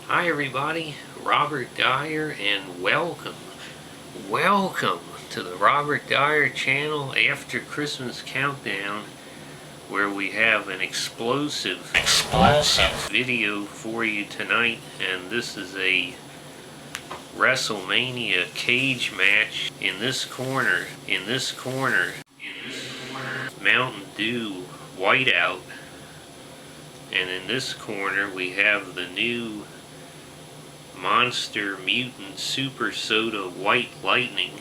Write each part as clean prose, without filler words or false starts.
Hi everybody, Robert Dyer, and welcome to the Robert Dyer channel after Christmas countdown, where we have an explosive video for you tonight. And this is a WrestleMania cage match. In this corner, Mountain Dew Whiteout, and in this corner we have the new Monster Mutant Super Soda White Lightning.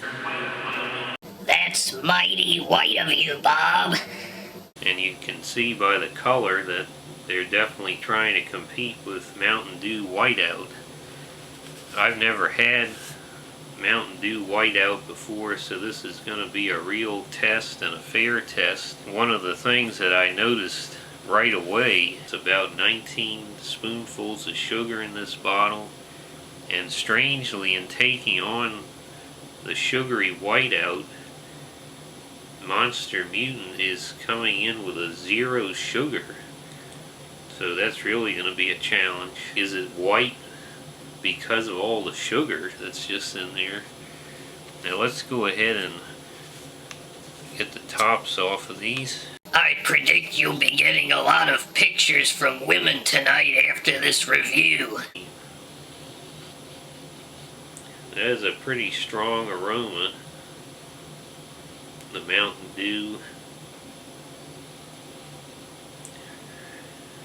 That's mighty white of you, Bob. And you can see by the color that they're definitely trying to compete with Mountain Dew Whiteout. I've never had Mountain Dew Whiteout before, so this is going to be a real test and a fair test. One of the things that I noticed right away is about 19 spoonfuls of sugar in this bottle. And strangely, in taking on the sugary whiteout, Monster Mutant is coming in with a 0 sugar. So that's really going to be a challenge. Is it white because of all the sugar that's just in there? Now let's go ahead and get the tops off of these. I predict you'll be getting a lot of pictures from women tonight after this review. That is a pretty strong aroma. The Mountain Dew.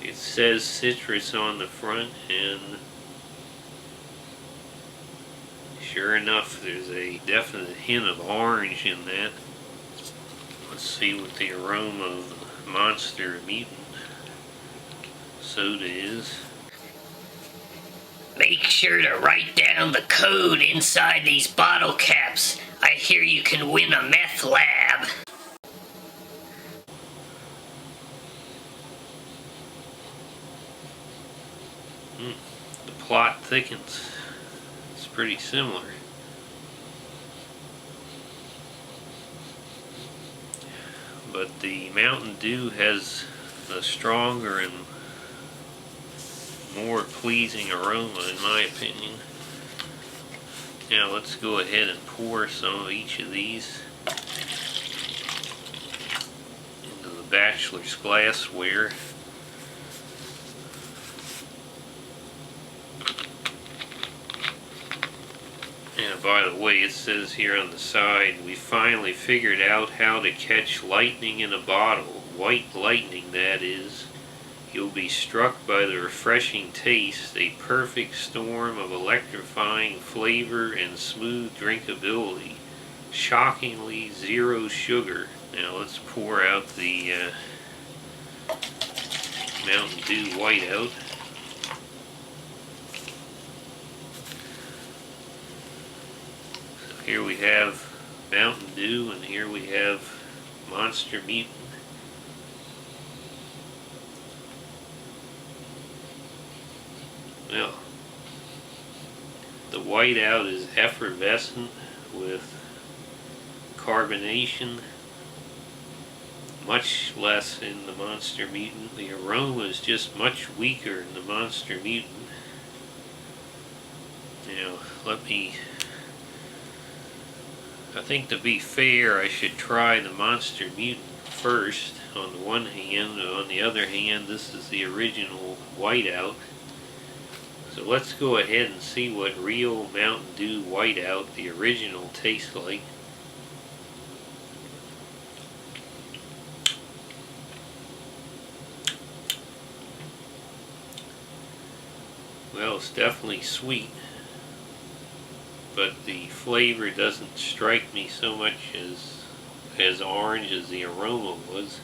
It says citrus on the front, and sure enough, there's a definite hint of orange in that. Let's see what the aroma of the Monster Mutant soda is. Make sure to write down the code inside these bottle caps. I hear you can win a meth lab. The plot thickens. It's pretty similar. But the Mountain Dew has a stronger and more pleasing aroma, in my opinion. Now let's go ahead and pour some of each of these into the bachelor's glassware. And by the way, it says here on the side, we finally figured out how to catch lightning in a bottle. White lightning, that is. You'll be struck by the refreshing taste, a perfect storm of electrifying flavor and smooth drinkability. Shockingly 0 sugar. Now let's pour out the Mountain Dew Whiteout. So here we have Mountain Dew, and here we have Monster Mutant. Well, the whiteout is effervescent with carbonation, much less in the Monster Mutant. The aroma is just much weaker in the Monster Mutant. Now, I think to be fair, I should try the Monster Mutant first on the one hand. On the other hand, this is the original whiteout. So let's go ahead and see what real Mountain Dew Whiteout, the original, tastes like. Well, it's definitely sweet, but the flavor doesn't strike me so much as orange as the aroma was.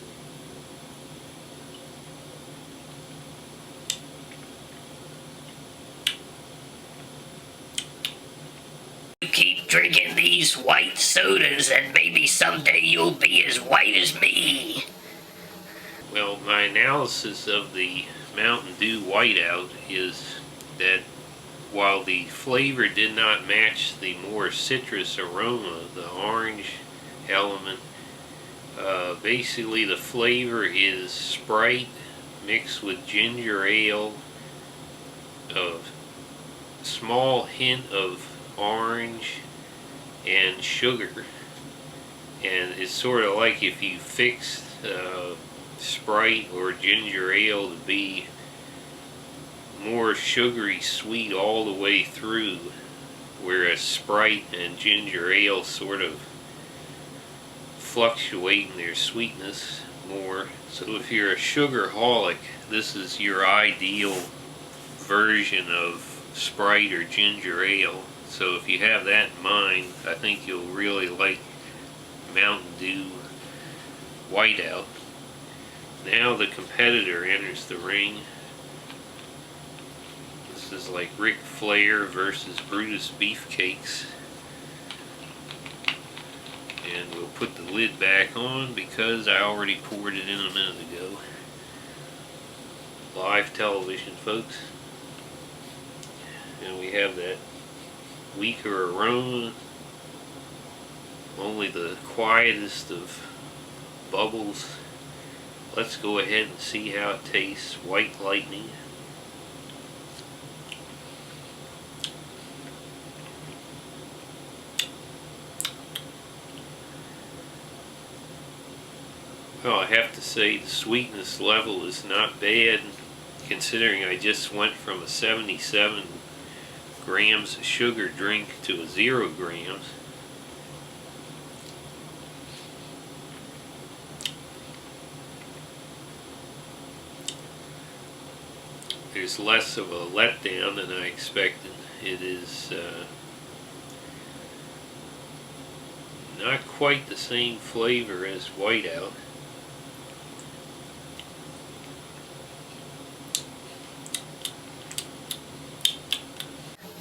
Keep drinking these white sodas and maybe someday you'll be as white as me. Well, my analysis of the Mountain Dew Whiteout is that while the flavor did not match the more citrus aroma, the orange element, basically the flavor is Sprite mixed with ginger ale, of small hint of orange and sugar, and it's sort of like if you fixed Sprite or ginger ale to be more sugary sweet all the way through, whereas Sprite and ginger ale sort of fluctuate in their sweetness more. So if you're a sugarholic, this is your ideal version of Sprite or ginger ale. So if you have that in mind, I think you'll really like Mountain Dew Whiteout. Now the competitor enters the ring. This is like Ric Flair versus Brutus Beefcakes. And we'll put the lid back on because I already poured it in a minute ago. Live television, folks. And we have that weaker aroma, only the quietest of bubbles. Let's go ahead and see how it tastes. White Lightning. Well, I have to say the sweetness level is not bad, considering I just went from a 77 grams of sugar drink to a 0 grams. There's less of a letdown than I expected. It is not quite the same flavor as Whiteout.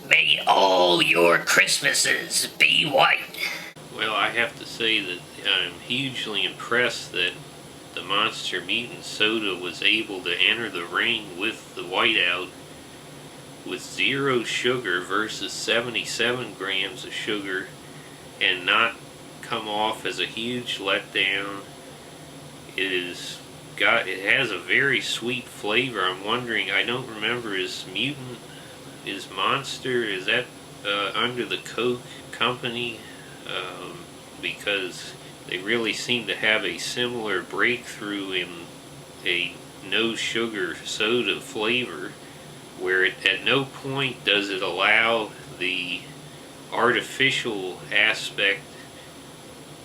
May all your Christmases be white. Well, I have to say that I'm hugely impressed that the Monster Mutant soda was able to enter the ring with the Whiteout with 0 sugar versus 77 grams of sugar and not come off as a huge letdown. It has a very sweet flavor. I'm wondering, I don't remember, is Mutant, is Monster, is that under the Coke company? Because they really seem to have a similar breakthrough in a no sugar soda flavor, where at no point does it allow the artificial aspect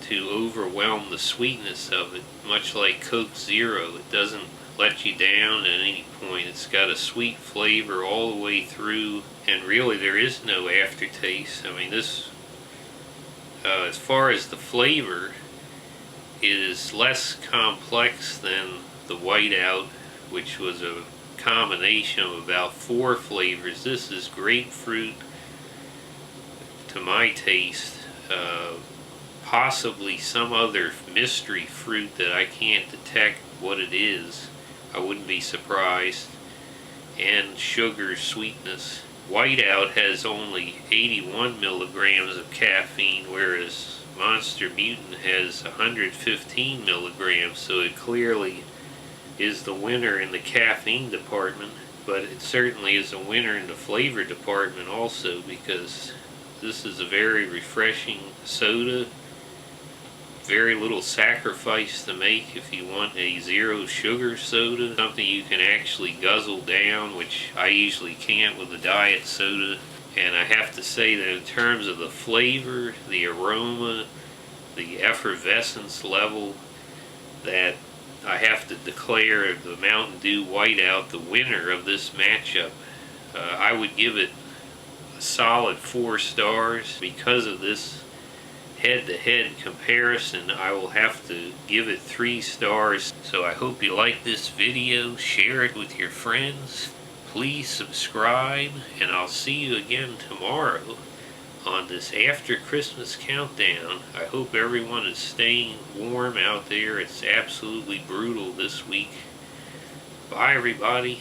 to overwhelm the sweetness of it. Much like Coke Zero, it doesn't let you down at any point. It's got a sweet flavor all the way through, and really there is no aftertaste. I mean, this, as far as the flavor, is less complex than the Whiteout, which was a combination of about 4 flavors. This is grapefruit, to my taste, possibly some other mystery fruit that I can't detect what it is. I wouldn't be surprised. And sugar sweetness. Whiteout has only 81 milligrams of caffeine, whereas Monster Mutant has 115 milligrams, so it clearly is the winner in the caffeine department, but it certainly is a winner in the flavor department also, because this is a very refreshing soda. Very little sacrifice to make if you want a 0 sugar soda, something you can actually guzzle down, which I usually can't with a diet soda. And I have to say that in terms of the flavor, the aroma, the effervescence level, that I have to declare the Mountain Dew Whiteout the winner of this matchup. I would give it a solid 4 stars. Because of this head-to-head comparison, I will have to give it 3 stars. So I hope you like this video, share it with your friends, please subscribe, and I'll see you again tomorrow on this after Christmas countdown. I hope everyone is staying warm out there. It's absolutely brutal this week. Bye everybody.